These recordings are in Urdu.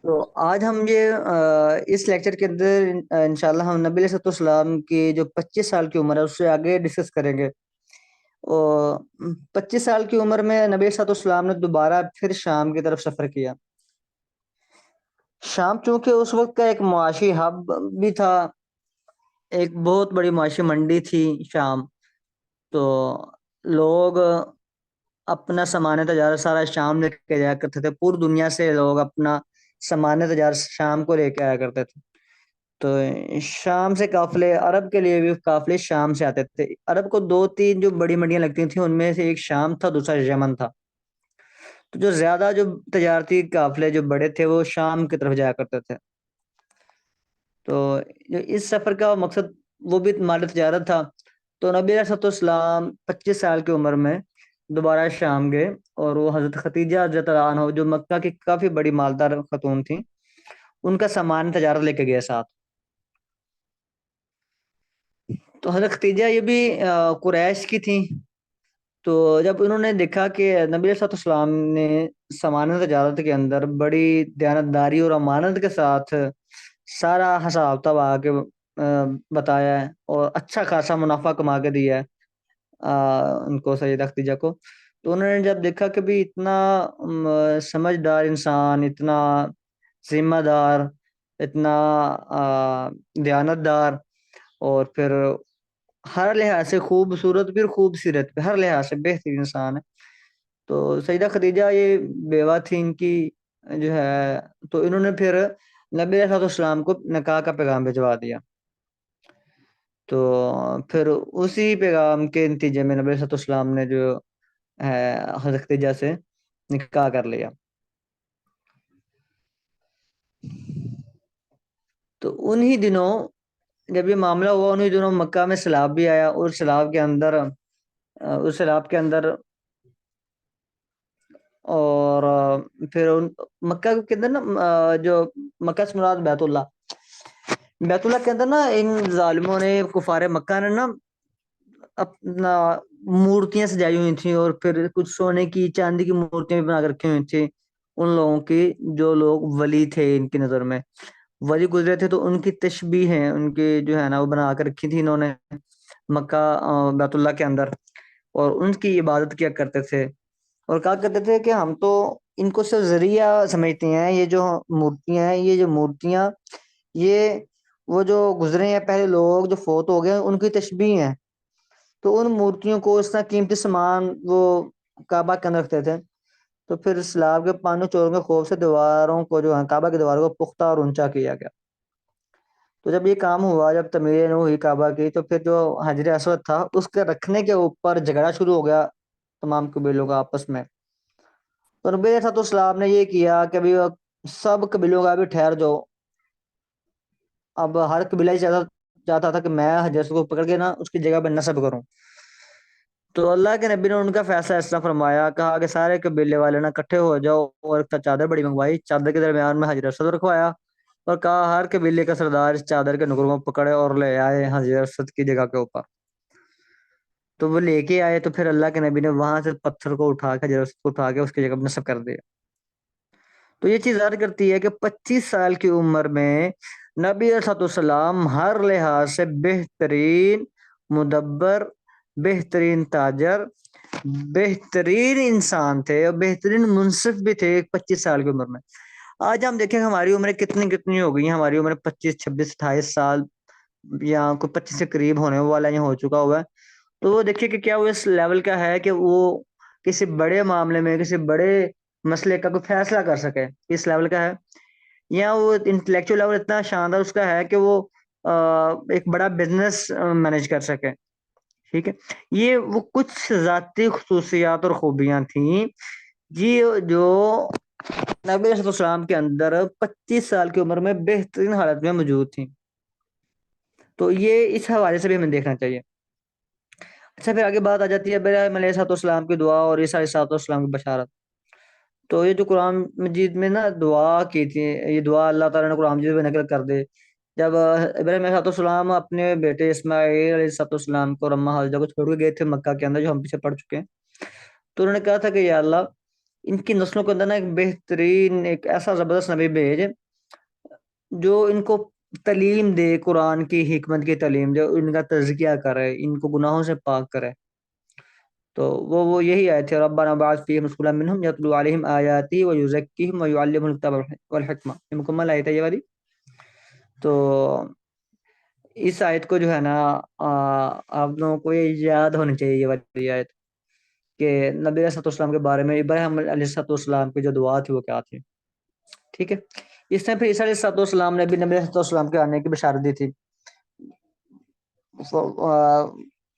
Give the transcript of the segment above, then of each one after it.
تو آج ہم یہ اس لیکچر کے اندر انشاءاللہ ہم نبی علیہ السلام کی جو 25 سال کی عمر ہے اس سے آگے ڈسکس کریں گے۔ اور 25 سال کی عمر میں نبی علیہ السلام نے دوبارہ پھر شام کی طرف سفر کیا۔ شام چونکہ اس وقت کا ایک معاشی ہب بھی تھا، ایک بہت بڑی معاشی منڈی تھی شام۔ تو لوگ اپنا سامان تجارت سارا شام لے کے جایا کرتے تھے، پوری دنیا سے لوگ اپنا سامان تجارت شام کو لے کے آیا کرتے تھے۔ تو شام سے قافلے، عرب کے لیے بھی قافلے شام سے آتے تھے۔ عرب کو دو تین جو بڑی منڈیاں لگتی تھیں، ان میں سے ایک شام تھا، دوسرا یمن تھا۔ تو جو زیادہ جو تجارتی قافلے جو بڑے تھے وہ شام کی طرف جایا کرتے تھے۔ تو جو اس سفر کا مقصد وہ بھی مال تجارت تھا۔ تو نبی علیہ السلام 25 سال کی عمر میں دوبارہ شام گئے، اور وہ حضرت ختیجہ رضی اللہ عنہ جو مکہ کی کافی بڑی مالدار خاتون تھیں، ان کا سامان تجارت لے کے گئے ساتھ۔ تو حضرت ختیجہ یہ بھی قریش کی تھیں۔ تو جب انہوں نے دیکھا کہ نبی علیہ السلام نے سامان تجارت کے اندر بڑی دیانتداری اور امانت کے ساتھ سارا حساب کتاب آگے بتایا ہے اور اچھا خاصا منافع کما کے دیا ہے ان کو، سیدہ ختیجہ کو، تو انہوں نے جب دیکھا کہ بھی اتنا سمجھدار انسان، اتنا ذمہ دار، اتنا دیانتدار، اور پھر ہر لحاظ سے خوبصورت، پھر خوبصورت پہ ہر لحاظ سے بہترین انسان ہے۔ تو سیدہ ختیجہ یہ بیوہ تھی ان کی جو ہے، تو انہوں نے پھر نبی علیہ السلام کو نکاح کا پیغام بھجوا دیا۔ تو پھر اسی پیغام کے نتیجے میں نبی علیہ السلام نے جو ہے حضرت ختیجہ سے نکاح کر لیا۔ تو انہی دنوں جب یہ معاملہ ہوا، انہی دنوں مکہ میں سیلاب بھی آیا، اور سیلاب کے اندر اور پھر مکہ کے اندر نا جو مکہ سے مراد بیت اللہ کے اندر نا ان ظالموں نے، کفار مکہ نے نا اپنا مورتیاں سجائی ہوئی تھیں، اور پھر کچھ سونے کی چاندی کی مورتیاں بھی بنا کے رکھی ہوئی تھیں ان لوگوں کی، جو لوگ ولی تھے ان کی نظر میں، ولی گزرے تھے، تو ان کی تشبیہ ہیں، ان کی جو ہے نا وہ بنا کے رکھی تھی انہوں نے مکہ بیت اللہ کے اندر، اور ان کی عبادت کیا کرتے تھے، اور کہا کرتے تھے کہ ہم تو ان کو صرف ذریعہ سمجھتے ہیں، یہ جو مورتیاں ہیں، یہ جو مورتیاں، یہ وہ جو گزرے ہیں پہلے لوگ جو فوت ہو گئے ان کی تشبیہ ہیں۔ تو ان مورتیوں کو اس طرح قیمتی سامان وہ کعبہ کے اندر رکھتے تھے۔ تو پھر سیلاب کے پانی چوروں کے خوف سے دیواروں کو جو ہے کعبہ کی دیواروں کو پختہ اور اونچا کیا گیا۔ تو جب یہ کام ہوا، جب تعمیر ہوئی کعبہ کی، تو پھر جو حجر اسود تھا اس کے رکھنے کے اوپر جھگڑا شروع ہو گیا تمام قبیلوں کا آپس میں۔ تو نبی علیہ السلام نے یہ کیا کہ ابھی سب قبیلوں کا بھی ٹھہر جاؤ۔ اب ہر قبیلہ ہی چاہتا تھا کہ میں حجر اسود کو پکڑ کے نا اس کی جگہ پہ نصب کروں۔ تو اللہ کے نبی نے ان کا فیصلہ اس طرح فرمایا، کہا کہ سارے قبیلے والے نا اکٹھے ہو جاؤ، اور ایک چادر بڑی منگوائی، چادر کے درمیان میں حجر اسود رکھوایا، اور کہا ہر قبیلے کا سردار اس چادر کے نگروں کو پکڑے اور لے آئے حجر اسود کی جگہ کے اوپر۔ تو وہ لے کے آئے، تو پھر اللہ کے نبی نے وہاں سے پتھر کو اٹھا کے، حجر اسود کو اٹھا کے اس کی جگہ پہ نصب کر دیا۔ تو یہ چیز ظاہر کرتی ہے کہ 25 سال کی عمر میں نبی علیہ السلام ہر لحاظ سے بہترین مدبر، بہترین تاجر، بہترین انسان تھے، اور بہترین منصف بھی تھے 25 سال کی عمر میں۔ آج ہم دیکھیں ہماری عمریں کتنی کتنی ہو گئی ہیں، ہماری عمر 25 26 28 سال، یا کوئی 25 سے قریب ہونے والا یا ہو چکا ہوا ہے۔ تو وہ دیکھیے کہ کیا وہ اس لیول کا ہے کہ وہ کسی بڑے معاملے میں، کسی بڑے مسئلے کا کوئی فیصلہ کر سکے، اس لیول کا ہے، یا وہ انٹلیکچوئل لیول اتنا شاندار اس کا ہے کہ وہ ایک بڑا بزنس مینیج کر سکے۔ ٹھیک ہے، یہ وہ کچھ ذاتی خصوصیات اور خوبیاں تھیں جی جو نبی علیہ السلام کے اندر 25 سال کی عمر میں بہترین حالت میں موجود تھیں۔ تو یہ اس حوالے سے بھی ہمیں دیکھنا چاہیے۔ اچھا، پھر آگے بات آ جاتی ہے ابراہیم علیہ السلام کی دعا اور عیسیٰ علیہ السلام کی بشارت۔ تو یہ جو قرآن مجید میں نا دعا کی تھی، یہ دعا اللہ تعالیٰ نے قرآن مجید میں نقل کر دے، جب ابراہیم علیہ السلام اپنے بیٹے اسماعیل علیہ السلام کو رمہ حاجہ کو چھوڑ کے گئے تھے مکہ کے اندر، جو ہم پیچھے پڑھ چکے ہیں، تو انہوں نے کہا تھا کہ یا اللہ ان کی نسلوں کے اندر نا ایک بہترین ایک ایسا زبردست نبی بھیج جو ان کو تعلیم دے، قرآن کی حکمت کی تعلیم دے، ان کا تزکیہ کرے، ان کو گناہوں سے پاک کرے. تو وہ یہی آئے تھے، ربنا بعث فیہم رسولا منہم یتلو علیہم آیاتی ویزکیہم ویعلمہم الکتاب والحکمہ. یہ مکمل آیت ہے یہ والی. تو اس آیت کو جو ہے نا آپ لوگوں کو یہ یاد ہونی چاہیے یہ والی آیت، کہ نبی علیہ السلام کے بارے میں ابراہیم علیہ السلام کی جو دعا تھی وہ کیا تھی. ٹھیک ہے. اس نے پھر عیسیٰ علیہ السلام نے بھی نبی علیہ السلام کے آنے کی بشارت دی تھی.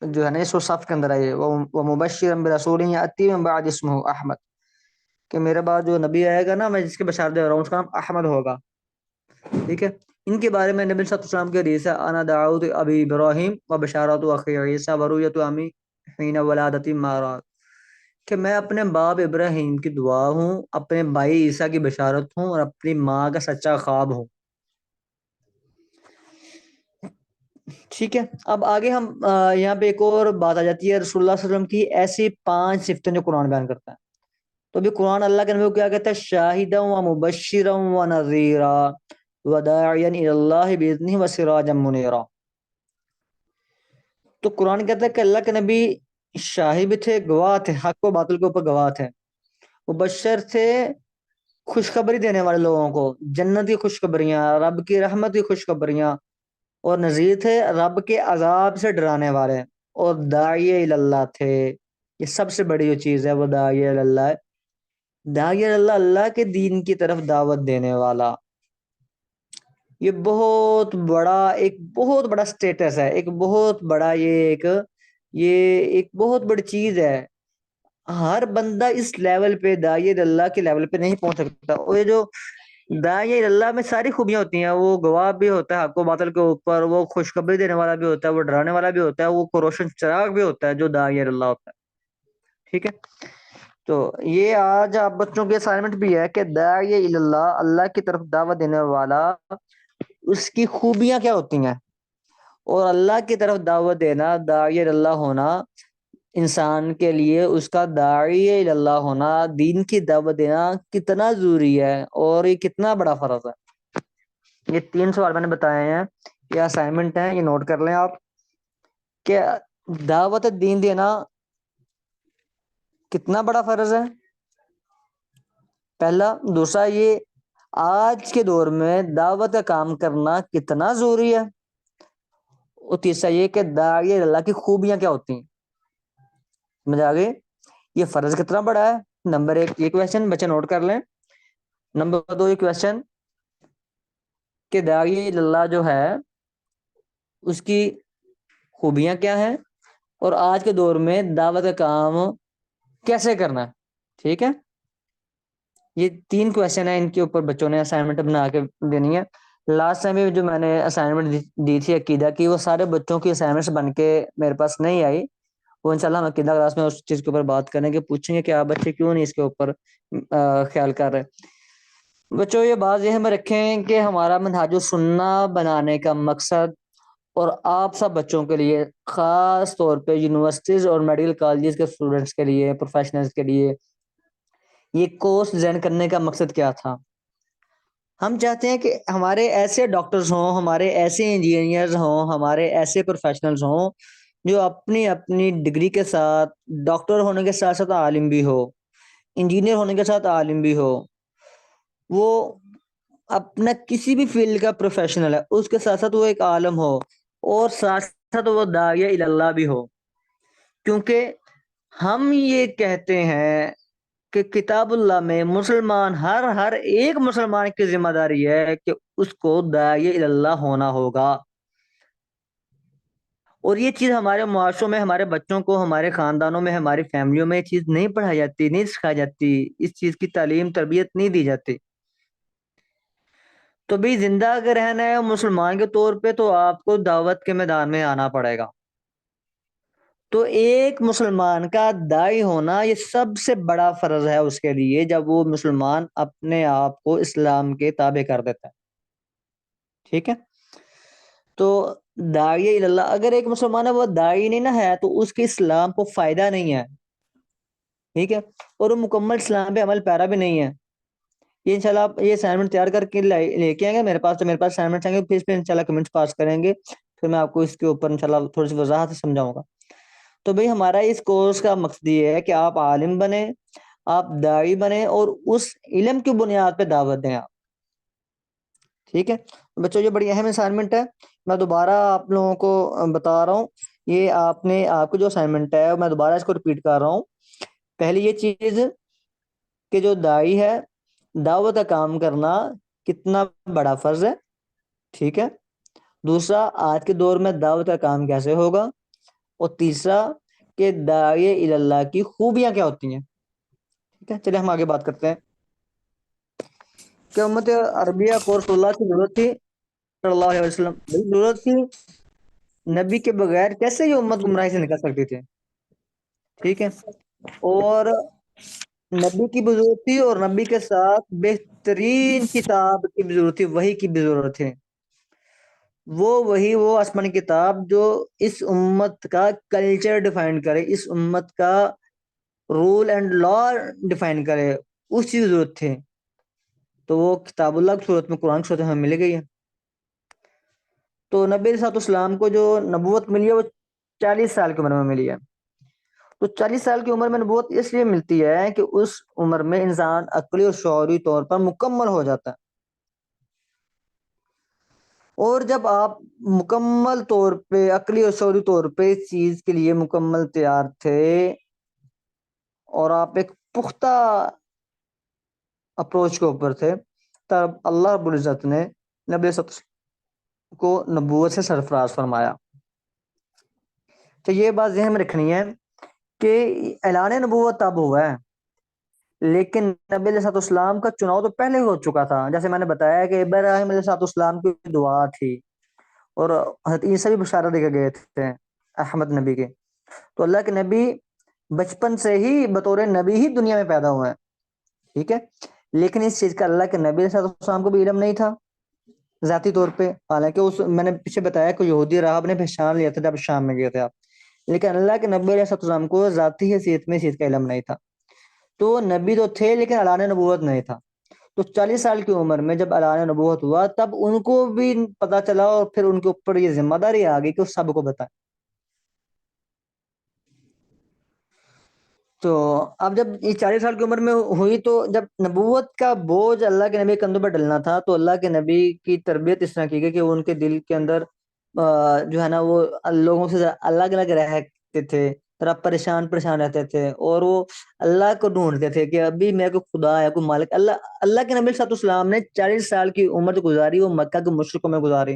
جو ہے نا اس صف کے اندر آئی وہ مبشرا برسول یاتی من بعد اسمہ احمد، کہ میرے بعد جو نبی آئے گا نا میں جس کی بشارت دے رہا ہوں اس کا نام احمد ہوگا. ٹھیک ہے. ان کے بارے میں نبی صلی اللہ علیہ وسلم کے حدیث ہے، انا دعوت ابی ابراہیم و بشارت اخی عیسیٰ ورؤیت امی حین ولادتی مارات، کہ میں اپنے باپ ابراہیم کی دعا ہوں، اپنے بھائی عیسیٰ کی بشارت ہوں، اور اپنی ماں کا سچا خواب ہوں. ٹھیک ہے. اب آگے ہم یہاں پہ ایک اور بات آ جاتی ہے، رسول اللہ صلی اللہ علیہ وسلم کی ایسی 5 صفتیں جو قرآن بیان کرتا ہے. تو ابھی قرآن اللہ کے نبی کو کیا کہتا ہے؟ شاہدا و مبشرا و نذیرا وداعیا الی اللہ باذنہ وسراجا منیرا. تو قرآن کہتا ہے کہ اللہ کے نبی شاہد بھی تھے، گواہ تھے، حق و باطل کے اوپر گواہ تھے. مبشر تھے، خوشخبری دینے والے لوگوں کو، جنت کی خوشخبریاں، رب کی رحمت کی خوشخبریاں. اور نذیر تھے، رب کے عذاب سے ڈرانے والے. اور داعی اللہ تھے. یہ سب سے بڑی جو چیز ہے وہ داعی اللہ ہے. داعی اللہ، اللہ کے دین کی طرف دعوت دینے والا. یہ بہت بڑا سٹیٹس ہے، ایک بہت بڑا یہ ایک بہت بڑی چیز ہے. ہر بندہ اس لیول پہ داعی اللہ کے لیول پہ نہیں پہنچ سکتا. اور یہ جو داعی اللہ میں ساری خوبیاں ہوتی ہیں، وہ گواہ بھی ہوتا ہے حق و باطل کے اوپر، وہ خوشخبری دینے والا بھی ہوتا ہے، وہ ڈرانے والا بھی ہوتا ہے، وہ روشن چراغ بھی ہوتا ہے جو داعی اللہ ہوتا ہے. ٹھیک ہے. تو یہ آج آپ بچوں کی اسائنمنٹ بھی ہے کہ داعی اللہ، اللہ کی طرف دعوت دینے والا، اس کی خوبیاں کیا ہوتی ہیں. اور اللہ کی طرف دعوت دینا، داعی اللہ ہونا، انسان کے لیے اس کا داعی اللہ ہونا، دین کی دعوت دینا کتنا ضروری ہے اور یہ کتنا بڑا فرض ہے. یہ 3 سوال میں نے بتائے ہیں، یہ اسائنمنٹ ہیں، یہ نوٹ کر لیں آپ، کہ دعوت دین دینا کتنا بڑا فرض ہے پہلا. دوسرا یہ آج کے دور میں دعوت کا کام کرنا کتنا ضروری ہے. اور تیسرا یہ کہ داعی اللہ کی خوبیاں کیا ہوتی ہیں. سمجھ آ گئی؟ یہ فرض کتنا بڑا ہے. نمبر 1 یہ کویسچن بچے نوٹ کر لیں. نمبر 2 یہ کویسچن کہ داعی اللہ جو ہے اس کی خوبیاں کیا ہیں، اور آج کے دور میں دعوت کا کام کیسے کرنا ہے. ٹھیک ہے. یہ 3 کویسچن ہیں، ان کے اوپر بچوں نے اسائنمنٹ بنا کے دینی ہے. لاسٹ ٹائم جو میں نے اسائنمنٹ دی تھی عقیدہ کی، وہ سارے بچوں کی اسائنمنٹس بن کے میرے پاس نہیں آئی. وہ انشاءاللہ ہم عقیدہ کلاس میں اس چیز کے اوپر بات کریں گے، پوچھیں گے کہ آپ بچے کیوں نہیں اس کے اوپر خیال کر رہے. بچوں یہ بات ذہن میں رکھیں کہ ہمارا منہاج السنہ بنانے کا مقصد، اور آپ سب بچوں کے لیے، خاص طور پہ یونیورسٹیز اور میڈیکل کالجز کے اسٹوڈنٹس کے لیے، پروفیشنلز کے لیے، یہ کورس ڈیزائن کرنے کا مقصد کیا تھا. ہم چاہتے ہیں کہ ہمارے ایسے ڈاکٹرز ہوں، ہمارے ایسے انجینئرز ہوں، ہمارے ایسے پروفیشنلز ہوں جو اپنی اپنی ڈگری کے ساتھ، ڈاکٹر ہونے کے ساتھ ساتھ عالم بھی ہو، انجینئر ہونے کے ساتھ عالم بھی ہو، وہ اپنا کسی بھی فیلڈ کا پروفیشنل ہے، اس کے ساتھ ساتھ وہ ایک عالم ہو، اور ساتھ ساتھ وہ داعی الی اللہ بھی ہو. کیونکہ ہم یہ کہتے ہیں کہ کتاب اللہ میں مسلمان، ہر ایک مسلمان کی ذمہ داری ہے کہ اس کو داعی الی اللہ ہونا ہوگا. اور یہ چیز ہمارے معاشروں میں، ہمارے بچوں کو، ہمارے خاندانوں میں، ہماری فیملیوں میں یہ چیز نہیں پڑھائی جاتی، نہیں سکھائی جاتی، اس چیز کی تعلیم تربیت نہیں دی جاتی. تو بھی زندہ اگر رہنا ہے مسلمان کے طور پہ تو آپ کو دعوت کے میدان میں آنا پڑے گا. تو ایک مسلمان کا داعی ہونا یہ سب سے بڑا فرض ہے اس کے لیے، جب وہ مسلمان اپنے آپ کو اسلام کے تابع کر دیتا ہے. ٹھیک ہے. تو داعی الی اللہ، اگر ایک مسلمان ہے وہ داعی نہیں نہ ہے تو اس کے اسلام کو فائدہ نہیں ہے. ٹھیک ہے، اور وہ مکمل اسلام پہ عمل پیرا بھی نہیں ہے. یہ انشاءاللہ آپ یہ اسائنمنٹ تیار کر کے لے کے آئیں گے میرے پاس، تو میرے پاس اسائنمنٹ آئیں گے، پھر اس پہ انشاءاللہ کمنٹس پاس کریں گے، پھر میں آپ کو اس کے اوپر انشاءاللہ تھوڑی سی وضاحت سے سمجھاؤں گا. تو بھئی ہمارا اس کورس کا مقصد یہ ہے کہ آپ عالم بنیں، آپ داعی بنیں، اور اس علم کی بنیاد پہ دعوت دیں آپ. ٹھیک ہے بچوں، یہ بڑی اہم اسائنمنٹ ہے. میں دوبارہ آپ لوگوں کو بتا رہا ہوں، یہ آپ کو جو اسائنمنٹ ہے میں دوبارہ اس کو ریپیٹ کر رہا ہوں. پہلی یہ چیز کہ جو داعی ہے، دعوت کا کام کرنا کتنا بڑا فرض ہے. ٹھیک ہے، دوسرا آج کے دور میں دعوت کا کام کیسے ہوگا، اور تیسرا کہ داعی اللہ کی خوبیاں کیا ہوتی ہیں. ٹھیک ہے، چلے ہم آگے بات کرتے ہیں کہ امت عربیہ کو رسول اللہ کی ضرورت تھی صلی اللہ علیہ وسلم. ضرورت تھی، نبی کے بغیر کیسے یہ امت گمراہی سے نکل سکتی تھی. ٹھیک ہے، اور نبی کی بھی ضرورت تھی، اور نبی کے ساتھ بہترین کتاب کی بھی ضرورت تھی، وحی کی بھی ضرورت تھی. وہ آسمانی کتاب جو اس امت کا کلچر ڈیفائن کرے، اس امت کا رول اینڈ لا ڈیفائن کرے، اس کی ضرورت تھی. تو وہ کتاب اللہ کی صورت میں، قرآن کی صورت میں ہمیں مل گئی ہے. تو نبی علیہ السلام کو جو نبوت ملی ہے وہ 40 سال کی عمر میں ملی ہے. تو 40 سال کی عمر میں نبوت اس لیے ملتی ہے کہ اس عمر میں انسان عقلی اور شعوری طور پر مکمل ہو جاتا ہے. اور جب آپ مکمل طور پہ عقلی اور شعوری طور پہ اس چیز کے لیے مکمل تیار تھے، اور آپ ایک پختہ اپروچ کے اوپر تھے، تب اللہ رب العزت نے نبی صلی اللہ علیہ وسلم کو نبوت سے سرفراز فرمایا. تو یہ بات ذہن میں رکھنی ہے کہ اعلان نبوت تب ہوا ہے، لیکن نبی علیہ السلام کا چناؤ تو پہلے ہو چکا تھا. جیسے میں نے بتایا کہ ابراہیم علیہ السلام کی دعا تھی، اور حضرت عیسیٰ بھی بشارت دے کے گئے تھے احمد نبی کے. تو اللہ کے نبی بچپن سے ہی بطور نبی ہی دنیا میں پیدا ہوئے ہیں. ٹھیک ہے، لیکن اس چیز کا اللہ کے نبی علیہ السلام کو بھی علم نہیں تھا ذاتی طور پہ. حالانکہ میں نے پیچھے بتایا کہ یہودی راہب نے پہچان لیا تھا جب شام میں گئے تھے آپ، لیکن اللہ کے نبی علیہ السلام کو ذاتی حیثیت میں اس چیز کا علم نہیں تھا. تو نبی تو تھے لیکن اعلان نبوت نہیں تھا. تو 40 سال کی عمر میں جب اعلان نبوت ہوا، تب ان کو بھی پتا چلا، اور پھر ان کے اوپر یہ ذمہ داری آ گئی کہ وہ سب کو بتائیں. تو اب جب یہ 40 سال کی عمر میں ہوئی، تو جب نبوت کا بوجھ اللہ کے نبی کے کندھوں پر ڈلنا تھا، تو اللہ کے نبی کی تربیت اس طرح کی گئی کہ ان کے دل کے اندر جو ہے نا وہ لوگوں سے الگ الگ رہتے تھے، ذرا پریشان رہتے تھے، اور وہ اللہ کو ڈھونڈتے تھے کہ ابھی میرے کو خدا ہے، کوئی مالک. اللہ کے نبی صلی اللہ علیہ وسلم نے 40 سال کی عمر جو گزاری وہ مکہ کے مشرکوں میں گزاری،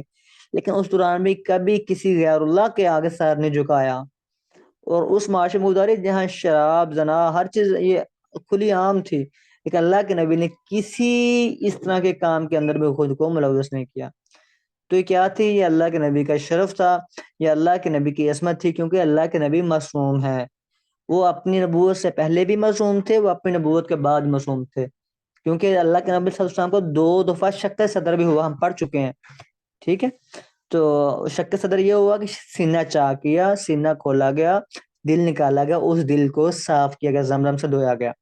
لیکن اس دوران بھی کبھی کسی غیر اللہ کے آگے سر نہیں جھکایا. اور اس معاشرے میں گزاری جہاں شراب، زنا، ہر چیز یہ کھلی عام تھی، لیکن اللہ کے نبی نے کسی اس طرح کے کام کے اندر بھی خود کو ملوث نہیں کیا. تو یہ کیا تھی؟ یہ اللہ کے نبی کا شرف تھا، یہ اللہ کے نبی کی عصمت تھی، کیونکہ اللہ کے نبی معصوم ہے. وہ اپنی نبوت سے پہلے بھی معصوم تھے، وہ اپنی نبوت کے بعد معصوم تھے، کیونکہ اللہ کے نبی صلی اللہ علیہ وسلم کو 2 دفعہ شق صدر بھی ہوا، ہم پڑھ چکے ہیں. ٹھیک ہے، تو شق صدر یہ ہوا کہ سینہ چاک کیا، سینہ کھولا گیا، دل نکالا گیا، اس دل کو صاف کیا گیا، زمزم سے دھویا گیا.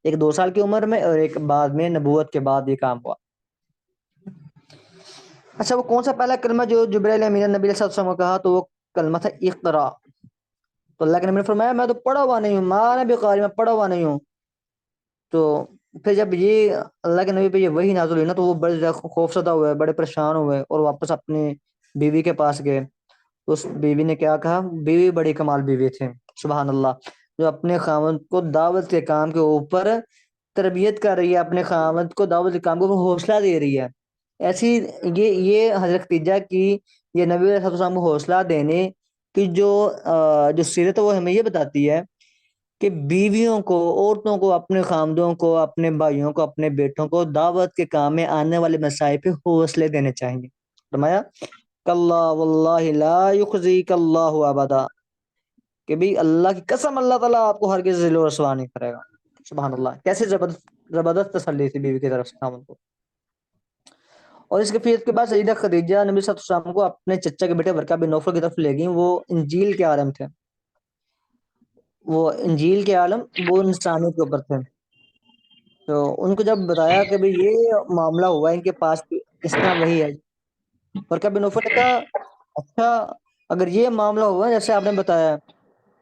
ایک 2 سال کی عمر میں، اور ایک بعد میں نبوت کے بعد یہ کام ہوا. اچھا، وہ کون سا پہلا کلمہ جو جبرائیل امین نبی علیہ السلام کو کہا؟ تو وہ کلمہ تھا اقرا. تو اللہ کے نبی نے فرمایا میں تو پڑھا ہوا نہیں ہوں، میں بھی قاری، میں پڑھا ہوا نہیں ہوں. تو پھر جب یہ اللہ کے نبی پہ یہ وحی نازل ہوئی نا، تو وہ بڑے زیادہ خوف زدہ ہوئے، بڑے پریشان ہوئے، اور واپس اپنی بیوی کے پاس گئے. اس بیوی نے کیا کہا؟ بیوی بڑی کمال بیوی تھی، سبحان اللہ، جو اپنے خاوند کو دعوت کے کام کے اوپر تربیت کر رہی ہے، اپنے خاوند کو دعوت کے کام کو حوصلہ دے رہی ہے. ایسی یہ حضرت خدیجہ کی یہ نبی علیہ السلام کو حوصلہ دینے کی جو سیرت ہے وہ ہمیں یہ بتاتی ہے کہ بیویوں کو، عورتوں کو، اپنے خامدوں کو، اپنے بھائیوں کو، اپنے بیٹوں کو دعوت کے کام میں آنے والے مسائل پہ حوصلے دینے چاہیے. فرمایا کاللہ واللہ لا یخزیک اللہ ابدا، کہ بھی اللہ کی قسم اللہ تعالیٰ آپ کو ہرگز ذل و رسوا نہیں کرے گا. سبحان اللہ، کیسے زبردست تسلی تھی بیوی کی طرف سے خامد کو. اور اس کے پھر کے بعد سیدہ خدیجہ نبی صلی اللہ علیہ وسلم کو اپنے چچا کے بیٹے ورقہ بن نوفل کی طرف لے گئیں. وہ انجیل کے عالم تھے. وہ انجیل کے عالم وہ نصرانیت کے اوپر تھے، تو ان کو جب بتایا کہ بھئی یہ معاملہ ہوا ہے ان کے پاس اس طرح وہی ہے، ورقہ بن نوفل نے کہا اچھا اگر یہ معاملہ ہوا ہے جیسے آپ نے بتایا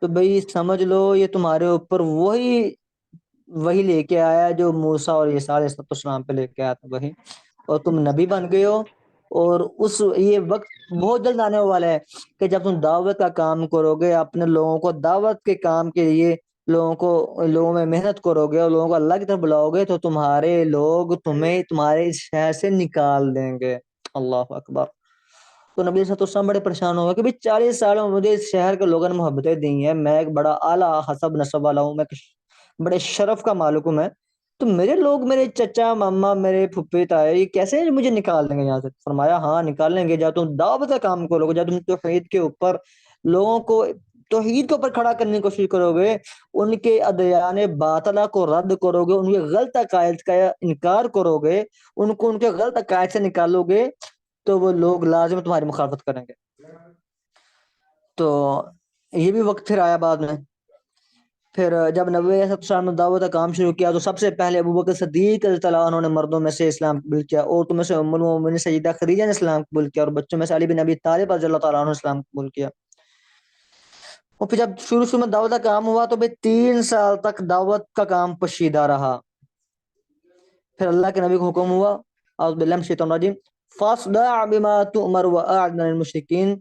تو بھئی سمجھ لو یہ تمہارے اوپر وہی لے کے آیا جو موسیٰ اور عیسیٰ علیہ السلام پہ لے کے آیا تھا وہی، اور تم نبی بن گئے ہو، اور یہ وقت بہت جلد آنے والا ہے کہ جب تم دعوت کا کام کرو گے، اپنے لوگوں کو دعوت کے کام کے لیے لوگوں میں محنت کرو گے اور لوگوں کو اللہ کی طرف بلاؤ گے تو تمہارے لوگ تمہیں تمہارے اس شہر سے نکال دیں گے۔ اللہ اکبر۔ تو نبی صلی اللہ علیہ وسلم بڑے پریشان ہو گئے کہ بھی 40 سالوں میں مجھے اس شہر کے لوگوں نے محبتیں دی ہیں، میں ایک بڑا اعلیٰ حسب نسب والا ہوں، میں بڑے شرف کا مالک ہوں، میں تو میرے لوگ، میرے چچا ماما، میرے پھپھے تائے، یہ کیسے مجھے نکال دیں گے یہاں سے؟ فرمایا ہاں نکال لیں گے، جب تم دعوت کا کام کرو گے، جب تم توحید کے اوپر لوگوں کو توحید کے اوپر کھڑا کرنے کی کوشش کرو گے، ان کے ادیان باطلہ کو رد کرو گے، ان کے غلط عقائد کا انکار کرو گے، ان کے غلط عقائد سے نکالو گے، تو وہ لوگ لازم تمہاری مخالفت کریں گے۔ تو یہ بھی وقت پھر آیا بعد میں، پھر جب نبی علیہ السلام نے دعوت کا کام شروع کیا تو سب سے پہلے ابوبکر صدیق رضی اللہ عنہ نے مردوں میں سے اسلام قبول کیا، عورتوں میں سے ام المؤمنین سیدہ خدیجہ نے اسلام قبول کیا، اور بچوں میں سے علی بن ابی طالب رضی اللہ تعالیٰ عنہ نے اسلام قبول کیا۔ اور پھر جب شروع میں دعوت کا کام ہوا تو پھر 3 سال تک دعوت کا کام پشیدہ رہا۔ پھر اللہ کے نبی کو حکم ہوا اعوذ باللہ من الشیطان الرجیم فاصدع بما تؤمر واعرض عن المشرکین،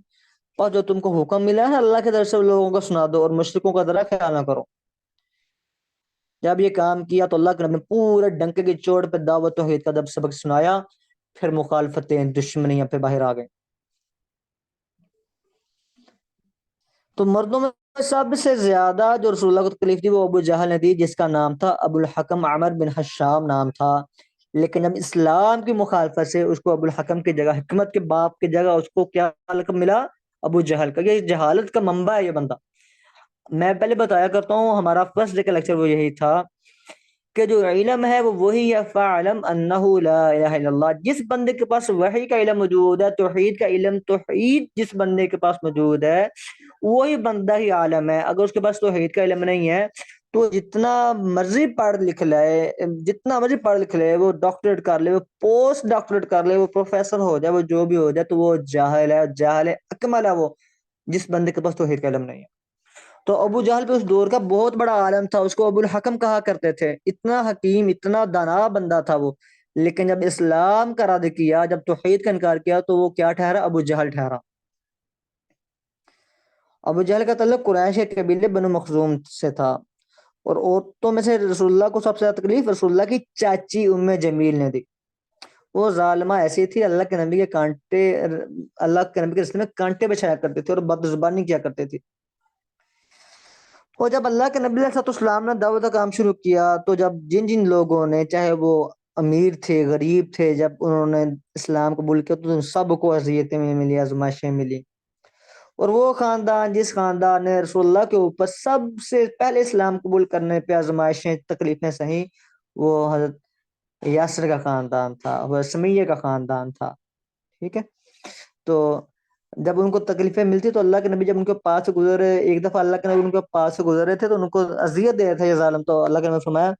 اور جو تم کو حکم ملا ہے اللہ کی طرف سے لوگوں کو سنا دو اور مشرکوں کا ذرا خیال نہ کرو۔ جب یہ کام کیا تو اللہ کے نبی نے پورے ڈنکے کی چوٹ پہ دعوت توحید کا سبق سنایا، پھر مخالفتیں دشمنیاں پہ باہر آ گئیں۔ تو مردوں میں سب سے زیادہ جو رسول اللہ کو تکلیف دی وہ ابو جہل نے دی، جس کا نام تھا ابو الحکم عمر بن حشام نام تھا، لیکن جب اسلام کی مخالفت سے اس کو ابو الحکم کی جگہ، حکمت کے باپ کی جگہ اس کو کیا لقب ملا؟ ابو جہل کا۔ یہ جہالت کا منبع ہے یہ بندہ۔ میں پہلے بتایا کرتا ہوں ہمارا فرسٹ ڈے کا لیکچر وہ یہی تھا کہ جو علم ہے وہ وہی ہے، فَعْلَمْ أَنَّهُ لَا إِلَهَ إِلَّا اللَّهِ، جس بندے کے پاس وحی کا علم موجود ہے، توحید کا علم، توحید جس بندے کے پاس موجود ہے وہی بندہ ہی عالم ہے۔ اگر اس کے پاس توحید کا علم نہیں ہے تو جتنا مرضی پڑھ لکھ لے، وہ ڈاکٹریٹ کر لے، وہ پوسٹ ڈاکٹریٹ کر لے، وہ پروفیسر ہو جائے، وہ جو بھی ہو جائے، تو وہ جاہل ہے، جاہل اکمل ہے وہ، جس بندے کے پاس توحید کا علم نہیں ہے۔ تو ابو جہل پہ اس دور کا بہت بڑا عالم تھا، اس کو ابو الحکم کہا کرتے تھے، اتنا حکیم، اتنا دانا بندہ تھا وہ، لیکن جب اسلام کا رد کیا، جب توحید کا انکار کیا تو وہ کیا ٹھہرا؟ ابو جہل ٹھہرا۔ ابو جہل کا تعلق قریش کے قبیلے بنو مخزوم سے تھا، اور عورتوں میں سے رسول اللہ کو سب سے زیادہ تکلیف رسول اللہ کی چاچی ام جمیل نے دی۔ وہ ظالمہ ایسی تھی، اللہ کے نبی کے رستے میں کانٹے بچھایا کرتے تھے اور بد زبانی کیا کرتے تھے۔ اور جب اللہ کے نبی علیہ السلام نے دعوت کا کام شروع کیا تو جب جن جن لوگوں نے، چاہے وہ امیر تھے، غریب تھے، جب انہوں نے اسلام قبول کیا تو ان سب کو اذیتیں ملی، آزمائشیں ملی۔ اور وہ خاندان، جس خاندان نے رسول اللہ کے اوپر سب سے پہلے اسلام قبول کرنے پہ آزمائشیں، تکلیفیں سہیں، وہ حضرت یاسر کا خاندان تھا، وہ سمیہ کا خاندان تھا، ٹھیک ہے۔ تو جب ان کو تکلیفیں ملتی تو اللہ کے نبی جب ان کے پاس سے گزرے، ایک دفعہ اللہ کے نبی ان کے پاس سے گزرے تھے تو ان کو اذیت دے رہے تھے یہ ظالم، تو اللہ کے نبی نے فرمایا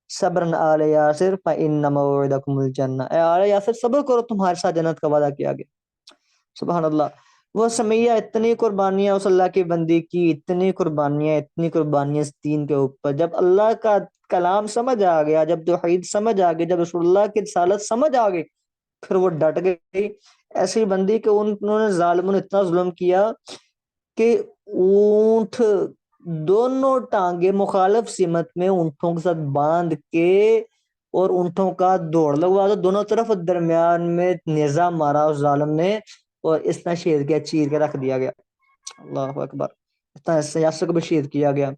صبرن آل یاسر فإن موعدکم الجنہ، اے آل یاسر صبر کرو، تمہارے ساتھ جنت کا وعدہ کیا گیا۔ سبحان اللہ۔ وہ سمیہ اتنی قربانیاں اس اللہ کی بندی کی، اتنی قربانیاں اس دین کے اوپر، جب اللہ کا کلام سمجھ آ گیا، جب توحید سمجھ آ گئی، جب رسول اللہ کی رسالت سمجھ آ گئی، پھر وہ ڈٹ گئی۔ ایسی بندی کہ انہوں نے ظالموں نے اتنا ظلم کیا کہ اونٹ، دونوں ٹانگیں مخالف سمت میں اونٹوں کے ساتھ باندھ کے اور اونٹوں کا دوڑ لگوا دو دونوں طرف، درمیان میں نیزہ مارا اس ظالم نے اور اس طرح شہید کیا، چیر کے رکھ دیا گیا۔ اللہ اکبر۔ اس طرح یاسر کو بھی شہید کیا گیا۔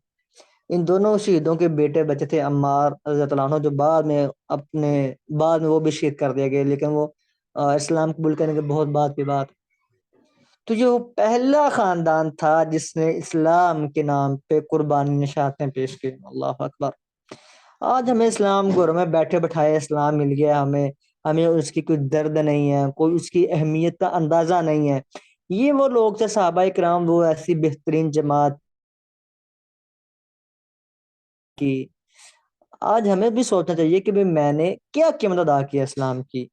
ان دونوں شہیدوں کے بیٹے بچے تھے عمار رضی اللہ عنہ، جو بعد میں وہ بھی شہید کر دیا گیا، لیکن وہ اسلام قبول کرنے کے بہت بعد کی بات۔ تو یہ وہ پہلا خاندان تھا جس نے اسلام کے نام پہ قربانی نشاتیں پیش کی۔ اللہ اکبر۔ آج ہمیں اسلام گھر میں بیٹھے بٹھائے اسلام مل گیا، ہمیں اس کی کوئی درد نہیں ہے، کوئی اس کی اہمیت کا اندازہ نہیں ہے۔ یہ وہ لوگ تھے صحابہ کرام، وہ ایسی بہترین جماعت کی. آج ہمیں بھی سوچنا چاہیے کہ میں نے کیا قیمت ادا کی ہے اسلام کی،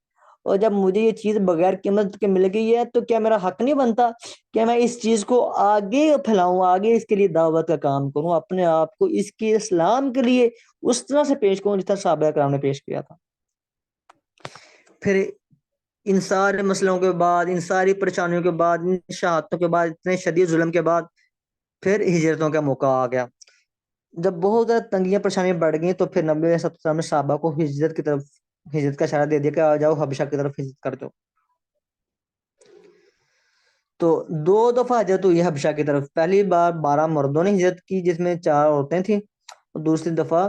اور جب مجھے یہ چیز بغیر قیمت کے مل گئی ہے تو کیا میرا حق نہیں بنتا کہ میں اس چیز کو آگے پھیلاؤں، آگے اس کے لیے دعوت کا کام کروں، اپنے آپ کو اس کے اسلام کے لیے اس طرح سے پیش کروں جس طرح صحابہ کرام نے پیش کیا تھا. پھر ان سارے مسئلوں کے بعد، ان ساری پریشانیوں کے بعد، ان شہادتوں کے بعد، اتنے شدید ظلم کے بعد پھر ہجرتوں کا موقع آ گیا. جب بہت زیادہ تنگیاں پریشانیاں بڑھ گئیں تو پھر نبی علیہ السلام نے صحابہ کو ہجرت کی طرف، ہجرت کا اشارہ دے دیا کہ آ جاؤ حبشہ کی طرف ہجرت کر دو. تو 2 دفعہ ہجرت ہوئی ہے حبشہ کی طرف. پہلی بار 12 مردوں نے ہجرت کی جس میں 4 عورتیں تھیں، اور دوسری دفعہ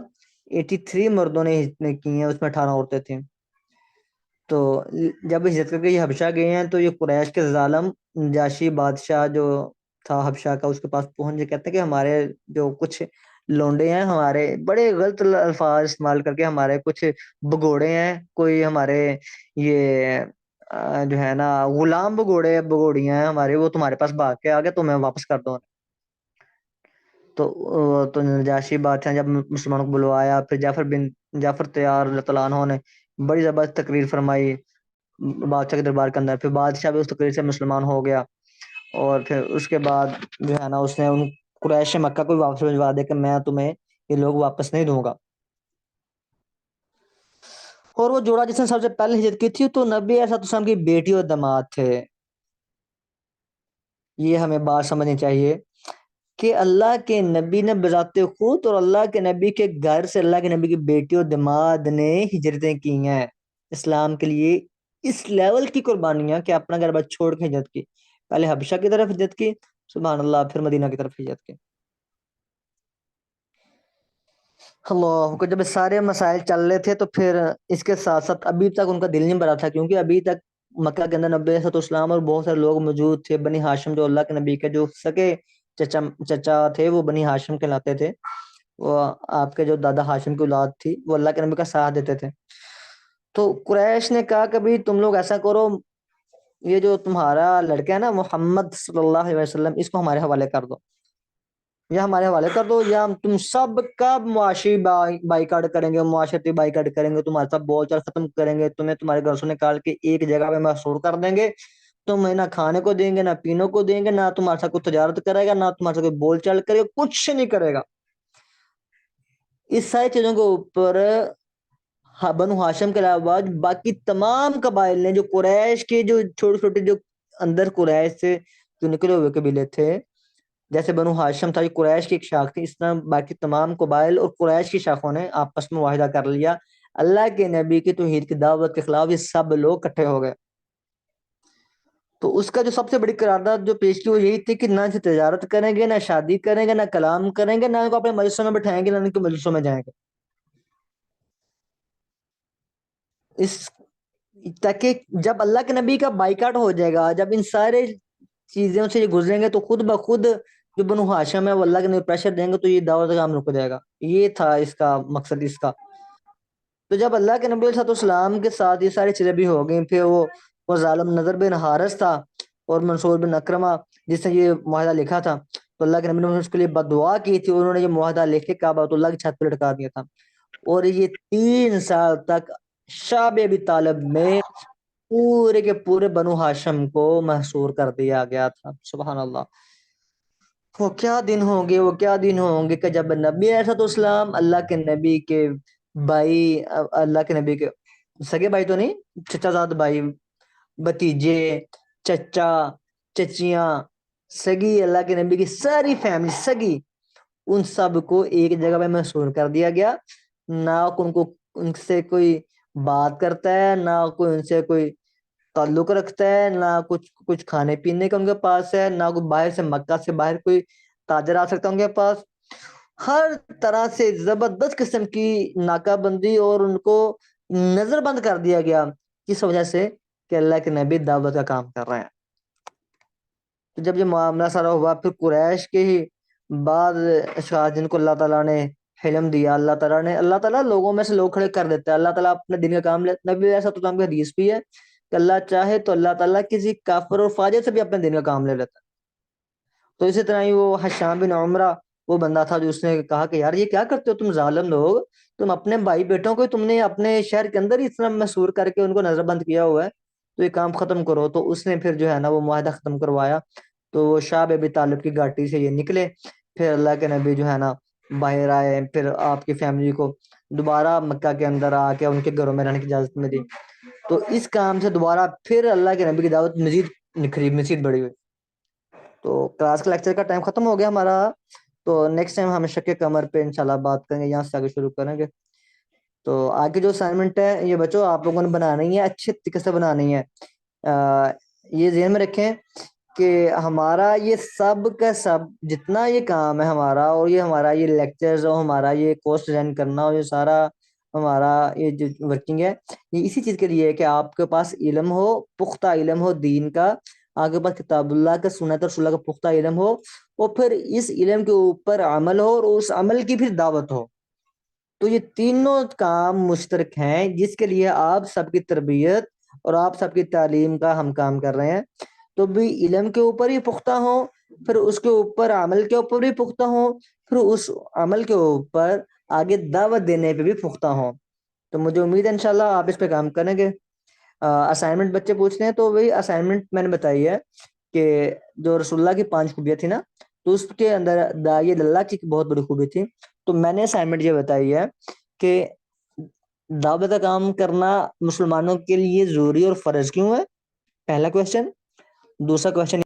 83 مردوں نے ہجرت کی ہیں، اس میں 18 عورتیں تھیں. تو جب ہجرت کر کے یہ حبشہ گئے ہیں تو یہ قریش کے ظالم نجاشی بادشاہ جو تھا حبشہ کا، اس کے پاس پہنچ کے کہتے ہیں کہ ہمارے جو کچھ لونڈے ہیں، ہمارے بڑے غلط الفاظ استعمال کر کے ہمارے کچھ بگوڑے ہیں، کوئی ہمارے یہ جو ہے نا غلام بگوڑے بگوڑیاں ہیں ہمارے، وہ تمہارے پاس بھاگ کے آ گئے، تمہیں واپس کر دو. تو نجاشی بادشاہ جب مسلمانوں کو بلوایا، پھر جعفر تیار اللہ تعالیٰ عنہ نے بڑی زبردست تقریر فرمائی بادشاہ کے دربار کے اندر. پھر بادشاہ بھی اس تقریر سے مسلمان ہو گیا، اور پھر اس کے بعد جو ہے نا اس نے ان قریش مکہ کو واپس بھجوا دیا کہ میں تمہیں یہ لوگ واپس نہیں دوں گا. اور وہ جوڑا جس نے سب سے پہلے ہجرت کی تھی تو نبی علیہ السلام کی بیٹی اور داماد تھے. یہ ہمیں بات سمجھنی چاہیے کہ اللہ کے نبی نے بذات خود اور اللہ کے نبی کے گھر سے اللہ کے نبی کی بیٹی اور داماد نے ہجرتیں کی ہیں اسلام کے لیے. اس لیول کی قربانیاں کہ اپنا گھر بار چھوڑ کے ہجرت کی، پہلے حبشہ کی طرف ہجرت کی سبحان اللہ، پھر مدینہ کی طرف ہجرت کی. اللہ کو جب سارے مسائل چل رہے تھے تو پھر اس کے ساتھ ساتھ ابھی تک ان کا دل نہیں بھرا تھا، کیونکہ ابھی تک مکہ کے اندر نبی علیہ السلام اور بہت سارے لوگ موجود تھے. بنی ہاشم جو اللہ کے نبی کے جو سگے چچا تھے وہ بنی ہاشم کہلاتے تھے، وہ آپ کے جو دادا ہاشم کی اولاد تھی، وہ اللہ کے نبی کا ساتھ دیتے تھے. تو قریش نے کہا کبھی تم لوگ ایسا کرو، یہ جو تمہارا لڑکا ہے نا محمد صلی اللہ علیہ وسلم، اس کو ہمارے حوالے کر دو، یا ہمارے حوالے کر دو، یا تم سب کا معاشی بائیکاٹ کریں گے، معاشرتی بائیکاٹ کریں گے، تمہارے ساتھ بول چال ختم کریں گے، تمہیں تمہارے گھر سے نکال کے ایک جگہ پہ محصور کر دیں گے، تمہیں نہ کھانے کو دیں گے، نہ پینے کو دیں گے، نہ تمہارے ساتھ کوئی تجارت کرے گا، نہ تمہارے ساتھ کوئی بول چال کرے گا، کچھ نہیں کرے گا. اس ساری چیزوں کے اوپر بنو ہاشم کے علاوہ باقی تمام قبائل نے، جو قریش کے جو چھوٹے چھوٹے جو اندر قریش سے جو نکلے ہوئے قبیلے تھے، جیسے بنو ہاشم تھا یہ قریش کی ایک شاخ تھی، اس طرح باقی تمام قبائل اور قریش کی شاخوں نے آپس میں معاہدہ کر لیا اللہ کے نبی کی توحید کی دعوت کے خلاف. یہ سب لوگ اکٹھے ہو گئے. تو اس کا جو سب سے بڑی قرارداد جو پیش کی وہ یہی تھی کہ نہ سے تجارت کریں گے، نہ شادی کریں گے، نہ کلام کریں گے، نہ ان کو اپنے مجلسوں میں بٹھائیں گے، نہ ان کے مجلسوں میں جائیں گے. اس تاکہ جب اللہ کے نبی کا بائیکاٹ ہو جائے گا، جب ان سارے چیزوں سے یہ گزریں گے تو خود بخود جو بنو ہاشم ہے وہ اللہ کے نبی پریشر دیں گے تو یہ دعوت کا کام رک جائے گا. یہ تھا اس کا مقصد اس کا. تو جب اللہ کے نبی علیہ السلام کے ساتھ یہ ساری چیزیں بھی ہو گئیں، پھر وہ ظالم نظر بن حارث تھا اور منصور بن اکرمہ جس نے یہ معاہدہ لکھا تھا، تو اللہ کے نبی نے اس کے لیے بد دعا کی تھی، انہوں نے یہ معاہدہ لکھ کے کعبۃ اللہ کی چھت پہ لٹکا دیا تھا. اور یہ 3 سال تک شعب ابی طالب میں پورے کے پورے بنو ہاشم کو محصور کر دیا گیا تھا. سبحان اللہ. وہ کیا دن ہوں گے، وہ کیا دن ہوں گے کہ جب نبی علیہ السلام اللہ کے نبی کے بھائی، اللہ کے نبی کے سگے بھائی تو نہیں، چچا زاد بھائی، بتیجے، چچا، چچیاں، سگی اللہ کے نبی کی ساری فیملی سگی، ان سب کو ایک جگہ پہ محصور کر دیا گیا. نہ ان سے کوئی بات کرتا ہے، نہ کوئی ان سے کوئی تعلق رکھتا ہے، نہ کچھ کھانے پینے کا ان کے پاس ہے، نہ کوئی باہر سے مکہ سے باہر کوئی تاجر آ سکتا ہے ان کے پاس. ہر طرح سے زبردست قسم کی ناکہ بندی اور ان کو نظر بند کر دیا گیا، کس وجہ سے کہ اللہ کے نبی دعوت کا کام کر رہے ہیں. تو جب یہ معاملہ سارا ہوا پھر قریش کے ہی بعض اشخاص جن کو اللہ تعالیٰ نے حلم دیا، اللہ تعالیٰ لوگوں میں سے لوگ کھڑے کر دیتا ہے. اللہ تعالیٰ اپنے دین کا کام لے. نبی علیہ السلام کی حدیث بھی ہے کہ اللہ چاہے تو اللہ تعالیٰ کسی کافر اور فاجر سے بھی اپنے دین کا کام لے لیتا ہے. تو اسی طرح ہی وہ حشام بن عمرہ وہ بندہ تھا جو اس نے کہا کہ یار یہ کیا کرتے ہو تم ظالم لوگ، تم اپنے بھائی بیٹوں کو تم نے اپنے شہر کے اندر ہی اتنا مسحور کر کے ان کو نظر بند کیا ہوا ہے، تو یہ کام ختم کرو۔ تو اس نے پھر جو ہے نا وہ معاہدہ ختم کروایا، تو وہ شاہ ابی طالب کی گھاٹی سے یہ نکلے، پھر اللہ کے نبی جو ہے نا باہر آئے، پھر آپ کی فیملی کو دوبارہ مکہ کے اندر آ کے ان کے گھروں میں رہنے کی اجازت ملی۔ تو اس کام سے دوبارہ پھر اللہ کے نبی کی دعوت مزید نکھری، مزید بڑی ہوئی۔ تو کلاس کا لیکچر کا ٹائم ختم ہو گیا ہمارا، تو نیکسٹ ٹائم ہم شق قمر پہ انشاءاللہ بات کریں گے، یہاں سے آگے شروع کریں گے۔ تو آگے جو اسائنمنٹ ہے یہ بچوں آپ لوگوں نے بنانی ہے، اچھے طریقے سے بنانی ہے۔ یہ ذہن میں رکھیں کہ ہمارا یہ سب کا سب جتنا یہ کام ہے ہمارا، اور یہ ہمارا یہ لیکچرز اور ہمارا یہ کورس ڈیزائن کرنا اور یہ سارا ہمارا یہ جو ورکنگ ہے، یہ اسی چیز کے لیے ہے کہ آپ کے پاس علم ہو، پختہ علم ہو دین کا، آپ کے پاس کتاب اللہ کا، سنت اور رسول اللہ کا پختہ علم ہو، اور پھر اس علم کے اوپر عمل ہو، اور اس عمل کی پھر دعوت ہو۔ تو یہ تینوں کام مشترک ہیں جس کے لیے آپ سب کی تربیت اور آپ سب کی تعلیم کا ہم کام کر رہے ہیں۔ تو بھی علم کے اوپر ہی پختہ ہوں، پھر اس کے اوپر عمل کے اوپر بھی پختہ ہوں، پھر اس عمل کے اوپر آگے دعوت دینے پہ بھی پختہ ہوں۔ تو مجھے امید ہے انشاءاللہ آپ اس پہ کام کریں گے۔ اسائنمنٹ بچے پوچھتے ہیں، تو وہی اسائنمنٹ میں نے بتائی ہے کہ جو رسول اللہ کی 5 خوبیاں تھی نا، تو اس کے اندر داعی اللہ کی بہت بڑی خوبی تھی۔ تو میں نے اسائنمنٹ یہ بتائی ہے کہ دعوت کا کام کرنا مسلمانوں کے لیے ضروری اور فرض کیوں ہے، پہلا کویشچن۔ دوسرا کویشچن